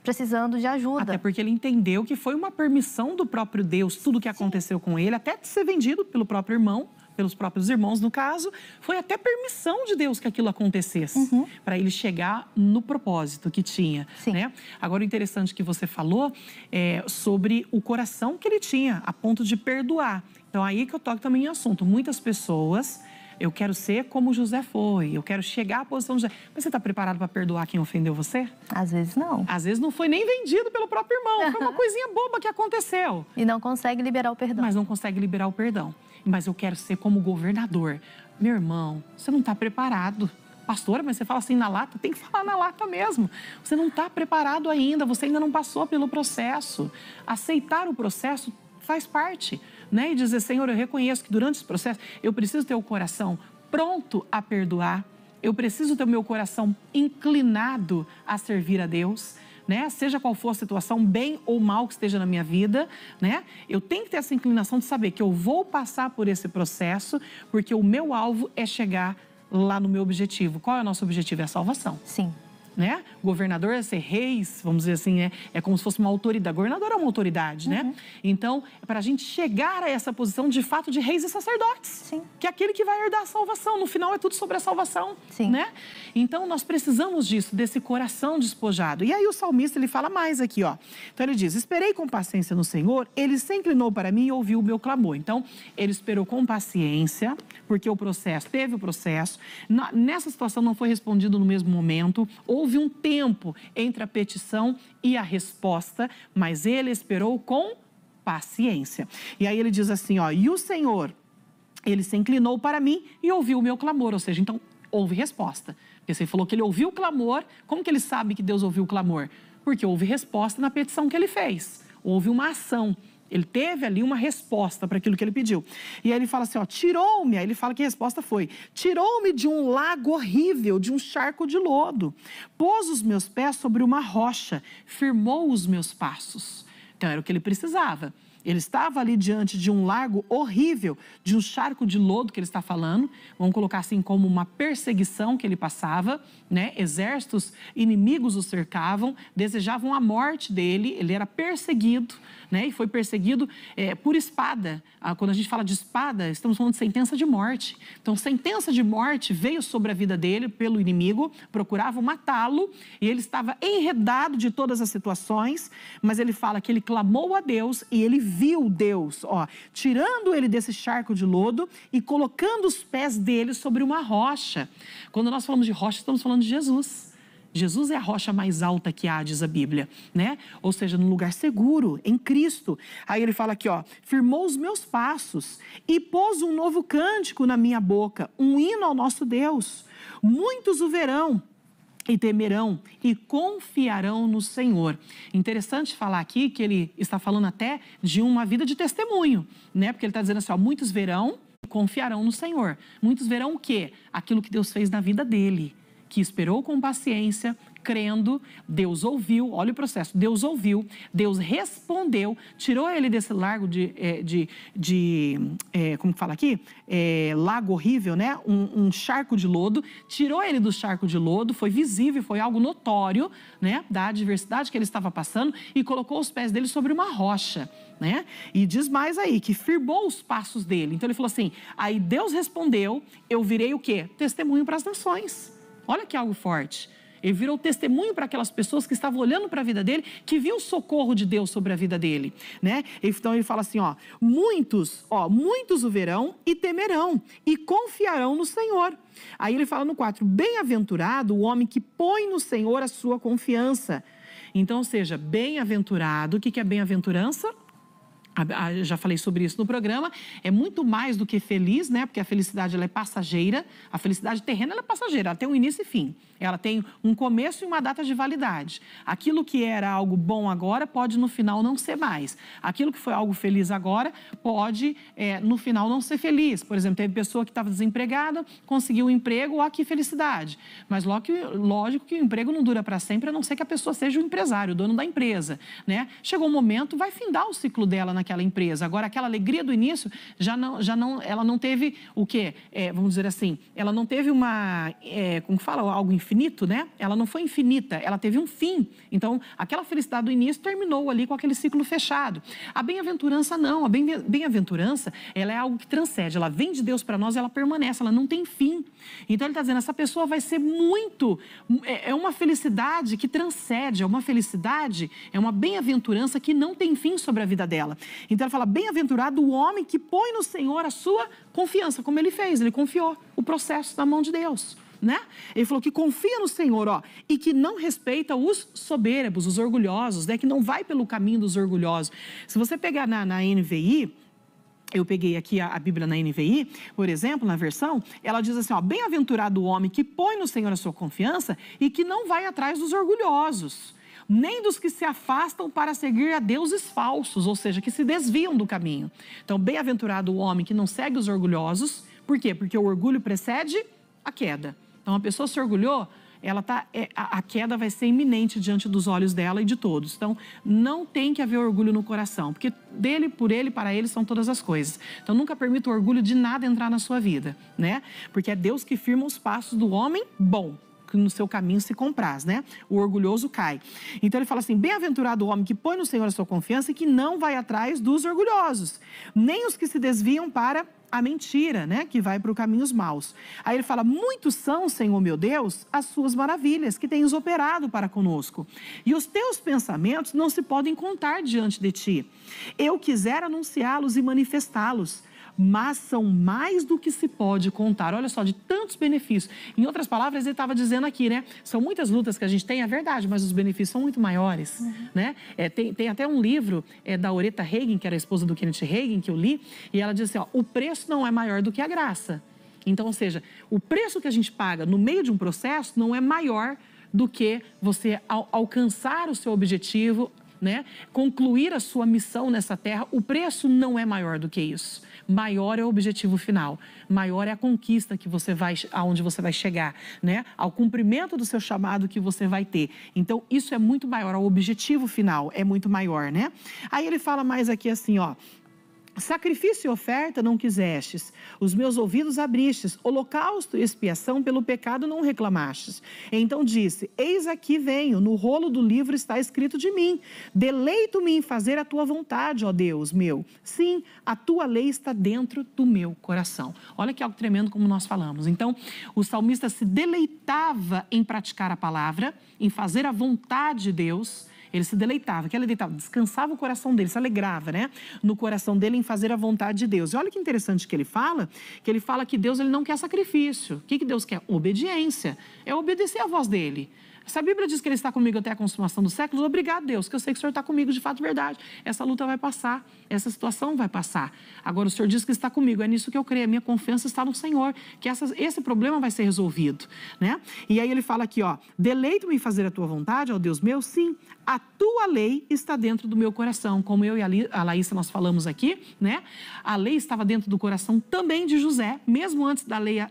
precisando de ajuda. Até porque ele entendeu que foi uma permissão do próprio Deus, tudo que aconteceu com ele, até de ser vendido pelo próprio irmão, pelos próprios irmãos, no caso, foi até permissão de Deus que aquilo acontecesse, para ele chegar no propósito que tinha, né? Agora, o interessante que você falou é sobre o coração que ele tinha, a ponto de perdoar. Então, aí que eu toco também em assunto. Muitas pessoas, eu quero ser como José foi, eu quero chegar à posição de José. Mas você está preparado para perdoar quem ofendeu você? Às vezes não. Às vezes não foi nem vendido pelo próprio irmão, foi uma coisinha boba que aconteceu. E não consegue liberar o perdão. Mas não consegue liberar o perdão. Mas eu quero ser como governador. Meu irmão, você não está preparado. Pastora, mas você fala assim na lata? Tem que falar na lata mesmo. Você não está preparado ainda, você ainda não passou pelo processo. Aceitar o processo faz parte, né? E dizer, Senhor, eu reconheço que durante esse processo eu preciso ter o coração pronto a perdoar. Eu preciso ter o meu coração inclinado a servir a Deus, né? Seja qual for a situação, bem ou mal que esteja na minha vida, né? Eu tenho que ter essa inclinação de saber que eu vou passar por esse processo, porque o meu alvo é chegar lá no meu objetivo. Qual é o nosso objetivo? É a salvação. Sim. Né? Governador é ser reis, vamos dizer assim, né? É como se fosse uma autoridade. Governador é uma autoridade, né? Então, é para a gente chegar a essa posição de fato de reis e sacerdotes. Sim. Que é aquele que vai herdar a salvação. No final é tudo sobre a salvação, Sim. né? Então, nós precisamos disso, desse coração despojado. E aí o salmista, ele fala mais aqui, ó. Então, ele diz, esperei com paciência no Senhor, ele se inclinou para mim e ouviu o meu clamor. Então, ele esperou com paciência, porque o processo, teve o processo. Nessa situação não foi respondido no mesmo momento, houve um tempo entre a petição e a resposta, mas ele esperou com paciência. E aí ele diz assim, ó, e o Senhor, ele se inclinou para mim e ouviu o meu clamor, ou seja, então houve resposta. Porque você falou que ele ouviu o clamor, como que ele sabe que Deus ouviu o clamor? Porque houve resposta na petição que ele fez, houve uma ação. Ele teve ali uma resposta para aquilo que ele pediu. E aí ele fala assim, ó, tirou-me, aí ele fala que a resposta foi, tirou-me de um lago horrível, de um charco de lodo, pôs os meus pés sobre uma rocha, firmou os meus passos. Então era o que ele precisava. Ele estava ali diante de um lago horrível, de um charco de lodo que ele está falando, vamos colocar assim como uma perseguição que ele passava, né? Exércitos inimigos o cercavam, desejavam a morte dele, ele era perseguido, né? E foi perseguido por espada. Quando a gente fala de espada, estamos falando de sentença de morte. Então, sentença de morte veio sobre a vida dele pelo inimigo, procuravam matá-lo, e ele estava enredado de todas as situações, mas ele fala que ele clamou a Deus e ele viu Deus, ó, tirando ele desse charco de lodo e colocando os pés dele sobre uma rocha. Quando nós falamos de rocha, estamos falando de Jesus. Jesus é a rocha mais alta que há, diz a Bíblia, né? Ou seja, num lugar seguro, em Cristo. Aí ele fala aqui, ó, firmou os meus passos e pôs um novo cântico na minha boca, um hino ao nosso Deus. Muitos o verão e temerão e confiarão no Senhor. Interessante falar aqui que ele está falando até de uma vida de testemunho, né? Porque ele está dizendo assim, ó, muitos verão e confiarão no Senhor. Muitos verão o quê? Aquilo que Deus fez na vida dele. que esperou com paciência, crendo, Deus ouviu, olha o processo, Deus ouviu, Deus respondeu, tirou ele desse lago como que fala aqui? Lago horrível, né? Um charco de lodo, tirou ele do charco de lodo, foi visível, foi algo notório, né? Da adversidade que ele estava passando e colocou os pés dele sobre uma rocha, né? E diz mais aí, que firmou os passos dele. Então ele falou assim, aí Deus respondeu, eu virei o quê? Testemunho para as nações. Olha que algo forte. Ele virou testemunho para aquelas pessoas que estavam olhando para a vida dele, que viu o socorro de Deus sobre a vida dele, né? Então ele fala assim, muitos o verão e temerão e confiarão no Senhor. Aí ele fala no 4, bem-aventurado o homem que põe no Senhor a sua confiança. Então, ou seja, bem-aventurado, o que é bem-aventurança? Já falei sobre isso no programa, é muito mais do que feliz, né? Porque a felicidade ela é passageira, a felicidade terrena ela é passageira, ela tem um início e fim. Ela tem um começo e uma data de validade. Aquilo que era algo bom agora pode no final não ser mais. Aquilo que foi algo feliz agora pode no final não ser feliz. Por exemplo, teve pessoa que estava desempregada, conseguiu um emprego, ó, que felicidade. Mas lógico que o emprego não dura para sempre, a não ser que a pessoa seja o empresário, o dono da empresa, né? Chegou um momento, vai findar o ciclo dela naquela empresa. Agora, aquela alegria do início, ela não teve o quê? Vamos dizer assim, ela não teve como fala, algo infinito, né? Ela não foi infinita, ela teve um fim. Então, aquela felicidade do início terminou ali com aquele ciclo fechado. A bem-aventurança não, a bem-aventurança, ela é algo que transcende, ela vem de Deus para nós, ela permanece, ela não tem fim. Então, ele está dizendo, essa pessoa vai ser é uma felicidade que transcende, é uma felicidade, é uma bem-aventurança que não tem fim sobre a vida dela. Então, ele fala, bem-aventurado o homem que põe no Senhor a sua confiança, como ele fez, ele confiou o processo na mão de Deus. Né? Ele falou que confia no Senhor, e que não respeita os soberbos, os orgulhosos, né? Que não vai pelo caminho dos orgulhosos. Se você pegar na NVI, eu peguei aqui a Bíblia na NVI, por exemplo, na versão, ela diz assim, bem-aventurado o homem que põe no Senhor a sua confiança e que não vai atrás dos orgulhosos, nem dos que se afastam para seguir a deuses falsos, ou seja, que se desviam do caminho. Então, bem-aventurado o homem que não segue os orgulhosos. Por quê? Porque o orgulho precede a queda. Então, a pessoa se orgulhou, a queda vai ser iminente diante dos olhos dela e de todos. Então, não tem que haver orgulho no coração, porque dele, por ele, para ele são todas as coisas. Então, nunca permita o orgulho de nada entrar na sua vida, né? Porque é Deus que firma os passos do homem bom, que no seu caminho se compraz, né? O orgulhoso cai. Então, ele fala assim, bem-aventurado o homem que põe no Senhor a sua confiança e que não vai atrás dos orgulhosos, nem os que se desviam para a mentira, né? Que vai para os caminhos maus. Aí ele fala, muitos são, Senhor meu Deus, as suas maravilhas que tens operado para conosco. E os teus pensamentos não se podem contar diante de ti. Eu quisera anunciá-los e manifestá-los, mas são mais do que se pode contar. Olha só, de tantos benefícios. Em outras palavras, ele estava dizendo aqui, né? São muitas lutas que a gente tem, é verdade, mas os benefícios são muito maiores, né? Tem até um livro da Aretha Franklin, que era a esposa do Kenneth Hagin, que eu li, e ela diz assim, o preço não é maior do que a graça. Então, ou seja, o preço que a gente paga no meio de um processo não é maior do que você alcançar o seu objetivo, né? Concluir a sua missão nessa terra. O preço não é maior do que isso. Maior é o objetivo final, maior é a conquista que aonde você vai chegar, né? Ao cumprimento do seu chamado que você vai ter. Então, isso é muito maior, o objetivo final é muito maior, né? Aí ele fala mais aqui assim, sacrifício e oferta não quisestes, os meus ouvidos abristes, holocausto e expiação pelo pecado não reclamastes. Então disse, eis aqui venho, no rolo do livro está escrito de mim, deleito-me em fazer a tua vontade, ó Deus meu. Sim, a tua lei está dentro do meu coração. Olha que algo tremendo como nós falamos. Então, o salmista se deleitava em praticar a palavra, em fazer a vontade de Deus. Ele se deleitava, descansava o coração dele, se alegrava, né? No coração dele em fazer a vontade de Deus. E olha que interessante que ele fala que Deus ele não quer sacrifício. O que Deus quer? Obediência. É obedecer à voz dele. Se a Bíblia diz que Ele está comigo até a consumação dos séculos, obrigado, Deus, que eu sei que o Senhor está comigo de fato e verdade. Essa luta vai passar, essa situação vai passar. Agora, o Senhor diz que está comigo, é nisso que eu creio, a minha confiança está no Senhor, que esse problema vai ser resolvido, né? E aí ele fala aqui, deleito-me em fazer a tua vontade, ó Deus meu, sim, a tua lei está dentro do meu coração, como eu e a Laísa nós falamos aqui, né? A lei estava dentro do coração também de José, mesmo antes da lei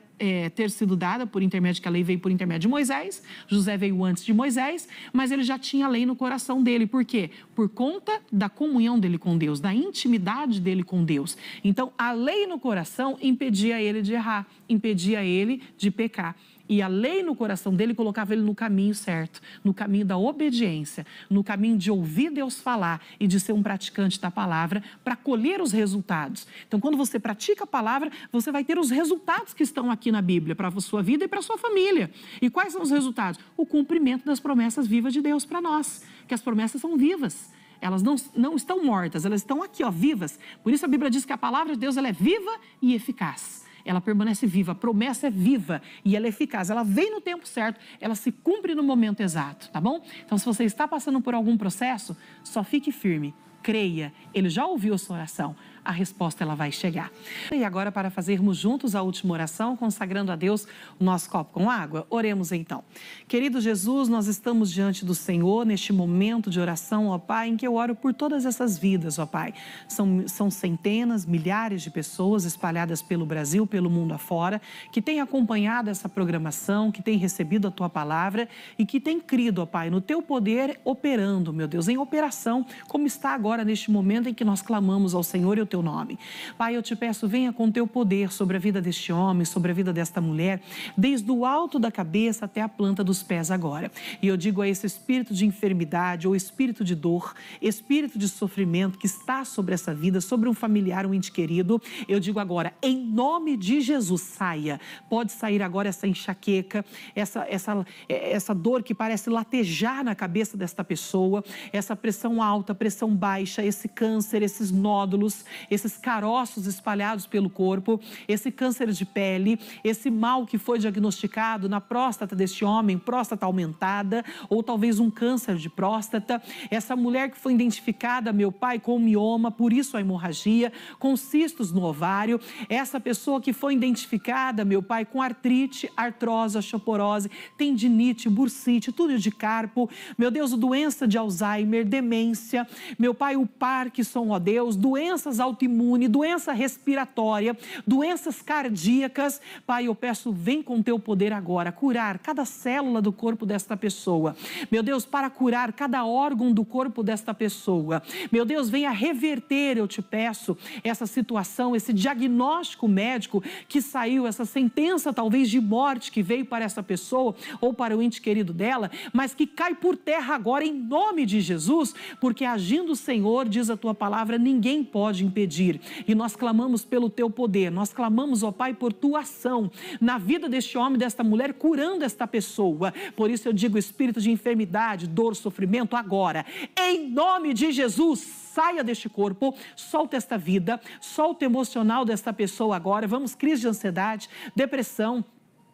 ter sido dada por intermédio, que a lei veio por intermédio de Moisés, José veio antes de Moisés, mas ele já tinha a lei no coração dele. Por quê? Por conta da comunhão dele com Deus, da intimidade dele com Deus. Então, a lei no coração impedia ele de errar, impedia ele de pecar. E a lei no coração dele colocava ele no caminho certo, no caminho da obediência, no caminho de ouvir Deus falar e de ser um praticante da palavra para colher os resultados. Então, quando você pratica a palavra, você vai ter os resultados que estão aqui na Bíblia para a sua vida e para a sua família. E quais são os resultados? O cumprimento das promessas vivas de Deus para nós, que as promessas são vivas. Elas não estão mortas, elas estão aqui, vivas. Por isso a Bíblia diz que a palavra de Deus ela é viva e eficaz. Ela permanece viva, a promessa é viva e ela é eficaz. Ela vem no tempo certo, ela se cumpre no momento exato, tá bom? Então, se você está passando por algum processo, só fique firme, creia. Ele já ouviu a sua oração, a resposta ela vai chegar. E agora, para fazermos juntos a última oração, consagrando a Deus o nosso copo com água, oremos então. Querido Jesus, nós estamos diante do Senhor neste momento de oração, ó Pai, em que eu oro por todas essas vidas, ó Pai. São centenas, milhares de pessoas espalhadas pelo Brasil, pelo mundo afora, que têm acompanhado essa programação, que têm recebido a Tua palavra e que têm crido, ó Pai, no Teu poder operando, meu Deus, em operação, como está agora neste momento em que nós clamamos ao Senhor e ao Teu nome. Pai, eu te peço, venha com Teu poder sobre a vida deste homem, sobre a vida desta mulher, desde o alto da cabeça até a planta dos pés agora. E eu digo a esse espírito de enfermidade ou espírito de dor, espírito de sofrimento que está sobre essa vida, sobre um familiar, um ente querido, eu digo agora, em nome de Jesus, saia. Pode sair agora essa enxaqueca, essa dor que parece latejar na cabeça desta pessoa, essa pressão alta, pressão baixa, esse câncer, esses nódulos, esses caroços espalhados pelo corpo, esse câncer de pele, esse mal que foi diagnosticado na próstata deste homem, próstata aumentada, ou talvez um câncer de próstata, essa mulher que foi identificada, meu Pai, com mioma, por isso a hemorragia, com cistos no ovário, essa pessoa que foi identificada, meu Pai, com artrite, artrose, osteoporose, tendinite, bursite, túnel de carpo, meu Deus, doença de Alzheimer, demência, meu Pai, o Parkinson, ó Deus, doenças autoimune, doença respiratória, doenças cardíacas. Pai, eu peço, vem com Teu poder agora, curar cada célula do corpo desta pessoa. Meu Deus, para curar cada órgão do corpo desta pessoa. Meu Deus, venha reverter, eu te peço, essa situação, esse diagnóstico médico que saiu, essa sentença talvez de morte que veio para essa pessoa ou para o ente querido dela, mas que cai por terra agora em nome de Jesus, porque agindo o Senhor, diz a Tua palavra, ninguém pode impedir. E nós clamamos pelo Teu poder, nós clamamos, ó Pai, por Tua ação na vida deste homem, desta mulher, curando esta pessoa. Por isso eu digo, espírito de enfermidade, dor, sofrimento, agora, em nome de Jesus, saia deste corpo, solta esta vida, solta o emocional desta pessoa agora. Vamos, crise de ansiedade, depressão,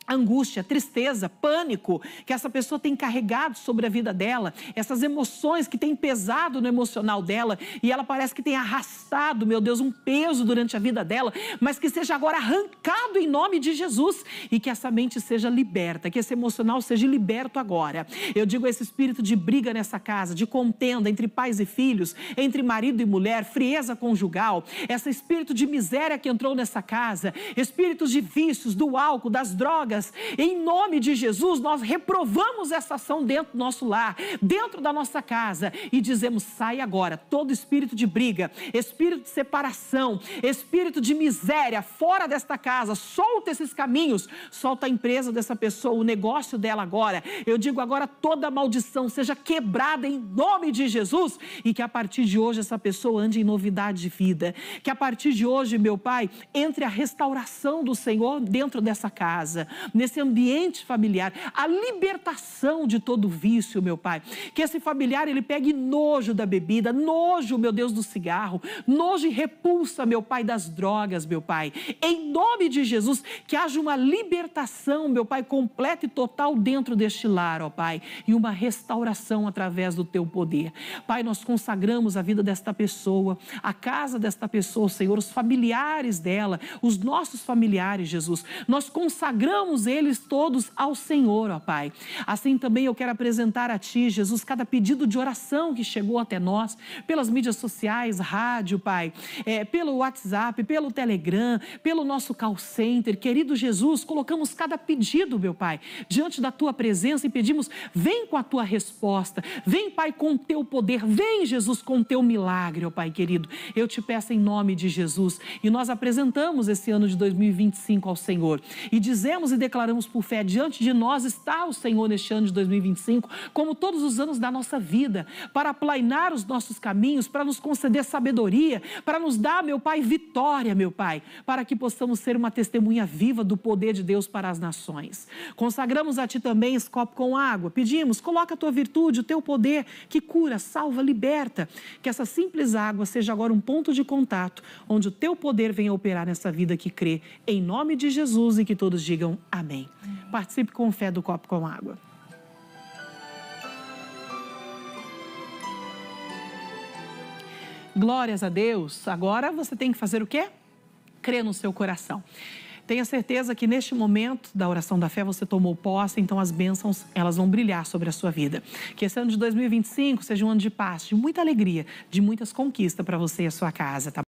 angústia, tristeza, pânico, que essa pessoa tem carregado sobre a vida dela, essas emoções que têm pesado no emocional dela e ela parece que tem arrastado, meu Deus, um peso durante a vida dela, mas que seja agora arrancado em nome de Jesus e que essa mente seja liberta, que esse emocional seja liberto agora. Eu digo esse espírito de briga nessa casa, de contenda entre pais e filhos, entre marido e mulher, frieza conjugal, esse espírito de miséria que entrou nessa casa, espíritos de vícios, do álcool, das drogas, em nome de Jesus, nós reprovamos essa ação dentro do nosso lar, dentro da nossa casa e dizemos, sai agora, todo espírito de briga, espírito de separação, espírito de miséria, fora desta casa, solta esses caminhos, solta a empresa dessa pessoa, o negócio dela agora. Eu digo agora, toda maldição seja quebrada em nome de Jesus e que a partir de hoje essa pessoa ande em novidade de vida, que a partir de hoje, meu Pai, entre a restauração do Senhor dentro dessa casa, nesse ambiente familiar, a libertação de todo vício, meu Pai. Que esse familiar, ele pegue nojo da bebida, nojo, meu Deus, do cigarro, nojo e repulsa, meu Pai, das drogas, meu Pai. Em nome de Jesus, que haja uma libertação, meu Pai, completa e total dentro deste lar, ó Pai, e uma restauração através do Teu poder. Pai, nós consagramos a vida desta pessoa, a casa desta pessoa, Senhor, os familiares dela, os nossos familiares, Jesus. Nós consagramos apresentamos eles todos ao Senhor, ó Pai. Assim também eu quero apresentar a Ti, Jesus, cada pedido de oração que chegou até nós, pelas mídias sociais, rádio, Pai, pelo WhatsApp, pelo Telegram, pelo nosso call center. Querido Jesus, colocamos cada pedido, meu Pai, diante da Tua presença e pedimos, vem com a Tua resposta, vem, Pai, com o Teu poder, vem, Jesus, com o Teu milagre, ó Pai querido. Eu te peço em nome de Jesus, e nós apresentamos esse ano de 2025 ao Senhor e dizemos e declaramos por fé, diante de nós está o Senhor neste ano de 2025, como todos os anos da nossa vida, para aplainar os nossos caminhos, para nos conceder sabedoria, para nos dar, meu Pai, vitória, meu Pai, para que possamos ser uma testemunha viva do poder de Deus para as nações. Consagramos a Ti também esse copo com água, pedimos, coloca a Tua virtude, o Teu poder que cura, salva, liberta, que essa simples água seja agora um ponto de contato, onde o Teu poder venha operar nessa vida que crê, em nome de Jesus, e que todos digam amém. Participe com fé do copo com água. Glórias a Deus. Agora você tem que fazer o quê? Crer no seu coração. Tenha certeza que neste momento da oração da fé você tomou posse, então as bênçãos, elas vão brilhar sobre a sua vida. Que esse ano de 2025 seja um ano de paz, de muita alegria, de muitas conquistas para você e a sua casa, tá?